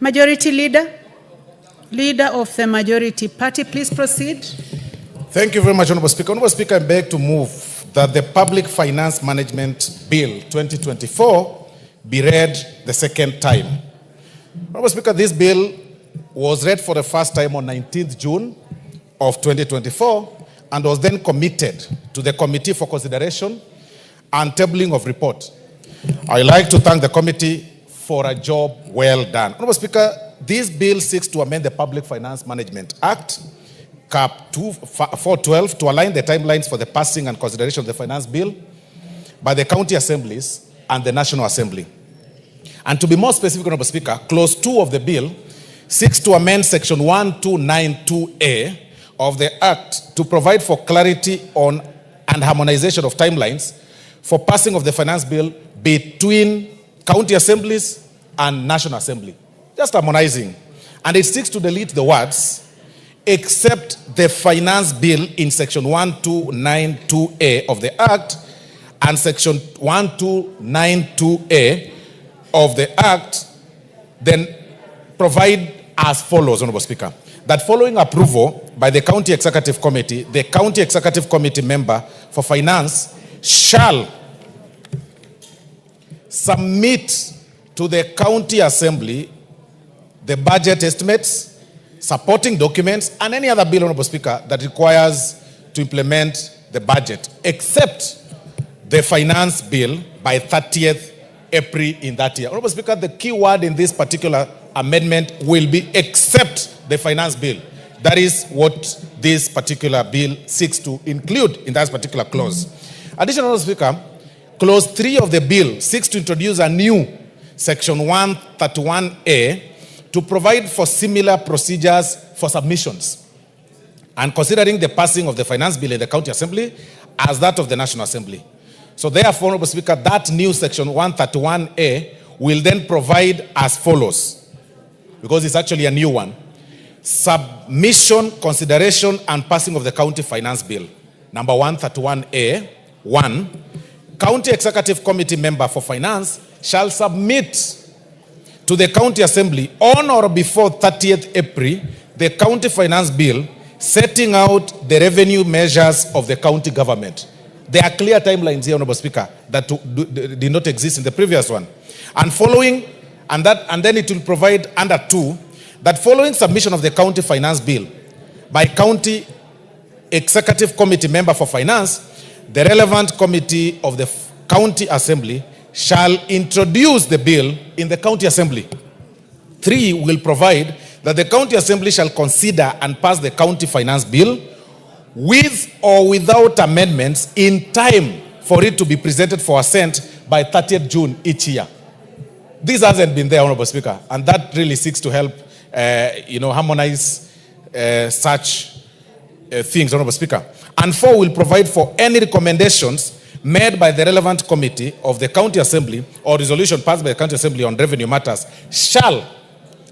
Majority Leader. Leader of the Majority Party, please proceed. Thank you very much, Honorable Speaker. Honorable Speaker, I beg to move that the Public Finance Management Bill 2024 be read the second time. Honorable Speaker, this bill was read for the first time on 19th June of 2024 and was then committed to the Committee for consideration and tabling of report. I'd like to thank the committee for a job well done. Honorable Speaker, this bill seeks to amend the Public Finance Management Act, Cap 412, to align the timelines for the passing and consideration of the finance bill by the county assemblies and the National Assembly. And to be more specific, Honorable Speaker, Clause 2 of the bill seeks to amend Section 1292A of the Act to provide for clarity on and harmonization of timelines for passing of the finance bill between county assemblies and National Assembly. Just harmonizing. And it seeks to delete the words except the finance bill in Section 1292A of the Act and Section 1292A of the Act, then provide as follows, Honorable Speaker, that following approval by the County Executive Committee, the County Executive Committee member for Finance shall submit to the County Assembly the budget estimates, supporting documents, and any other bill, Honorable Speaker, that requires to implement the budget, except the finance bill by 30th April in that year. Honorable Speaker, the key word in this particular amendment will be except the finance bill. That is what this particular bill seeks to include in that particular clause. Additionally, Honorable Speaker, Clause 3 of the bill seeks to introduce a new Section 131A to provide for similar procedures for submissions and considering the passing of the finance bill in the County Assembly as that of the National Assembly. So therefore, Honorable Speaker, that new Section 131A will then provide as follows, because it's actually a new one. Submission, consideration, and passing of the County Finance Bill. Number 131A, 1. County Executive Committee member for Finance shall submit to the County Assembly on or before 30th April the County Finance Bill setting out the revenue measures of the county government. There are clear timelines here, Honorable Speaker, that did not exist in the previous one. And following, and then it will provide under 2, that following submission of the County Finance Bill by County Executive Committee member for Finance, the relevant committee of the County Assembly shall introduce the bill in the County Assembly. 3 will provide that the County Assembly shall consider and pass the County Finance Bill with or without amendments in time for it to be presented for assent by 30th June each year. This hasn't been there, Honorable Speaker, and that really seeks to help harmonize such things, Honorable Speaker. And 4 will provide for any recommendations made by the relevant committee of the County Assembly or resolution passed by the County Assembly on revenue matters shall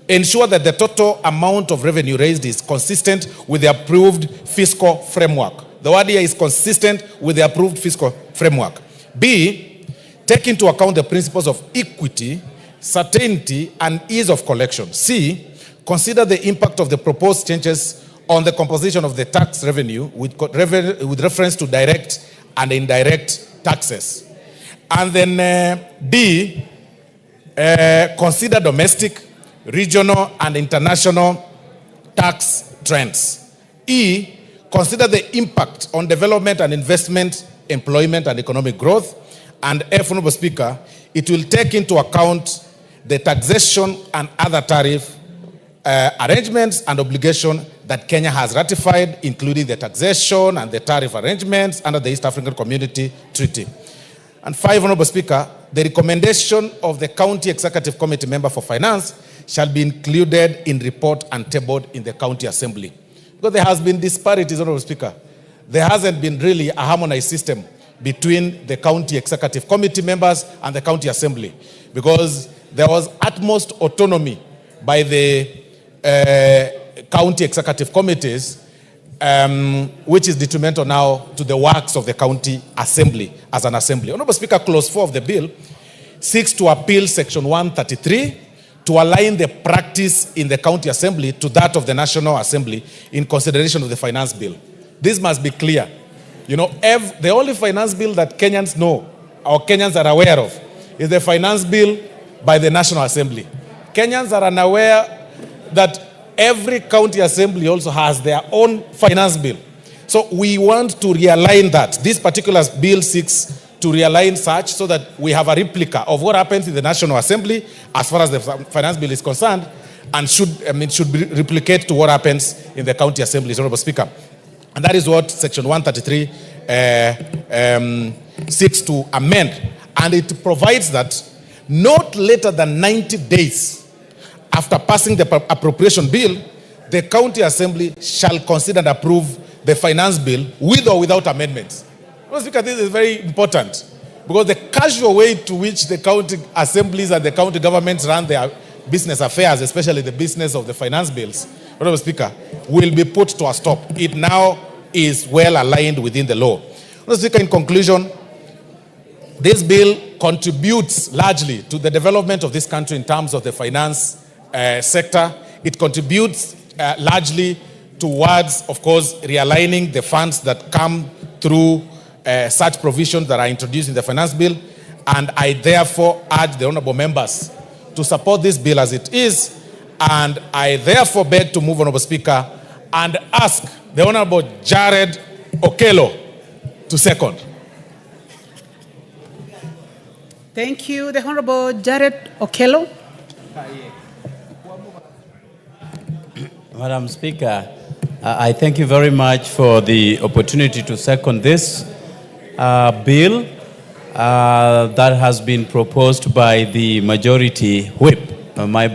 ensure that the total amount of revenue raised is consistent with the approved fiscal framework. The word here is consistent with the approved fiscal framework. B, take into account the principles of equity, certainty, and ease of collection. C, consider the impact of the proposed changes on the composition of the tax revenue with reference to direct and indirect taxes. And then D, consider domestic, regional, and international tax trends. E, consider the impact on development and investment, employment, and economic growth. And F, Honorable Speaker, it will take into account the taxation and other tariff arrangements and obligations that Kenya has ratified, including the taxation and the tariff arrangements under the East African Community Treaty. And 5, Honorable Speaker, the recommendation of the County Executive Committee member for Finance shall be included in report and tabled in the County Assembly. Because there has been disparities, Honorable Speaker. There hasn't been really a harmonized system between the County Executive Committee members and the County Assembly, because there was utmost autonomy by the county executive committees, which is detrimental now to the works of the county assembly as an assembly. Honorable Speaker, Clause 4 of the bill seeks to appeal Section 133 to align the practice in the county assembly to that of the National Assembly in consideration of the finance bill. This must be clear. You know, the only finance bill that Kenyans know or Kenyans are aware of is the finance bill by the National Assembly. Kenyans are unaware that every county assembly also has their own finance bill. So we want to realign that. This particular bill seeks to realign such so that we have a replica of what happens in the National Assembly as far as the finance bill is concerned, and should replicate to what happens in the county assemblies, Honorable Speaker. And that is what Section 133 seeks to amend. And it provides that not later than 90 days after passing the appropriation bill, the county assembly shall consider and approve the finance bill with or without amendments. Mr. Speaker, this is very important because the casual way to which the county assemblies and the county governments run their business affairs, especially the business of the finance bills, Honorable Speaker, will be put to a stop. It now is well aligned within the law. Honorable Speaker, in conclusion, this bill contributes largely to the development of this country in terms of the finance sector. It contributes largely towards, of course, realigning the funds that come through such provisions that are introduced in the finance bill. And I therefore urge the honorable members to support this bill as it is. And I therefore beg to move, Honorable Speaker, and ask the Honorable Jared Okello to second. Thank you. The Honorable Jared Okello. Madam Speaker, I thank you very much for the opportunity to second this bill that has been proposed by the majority whip. My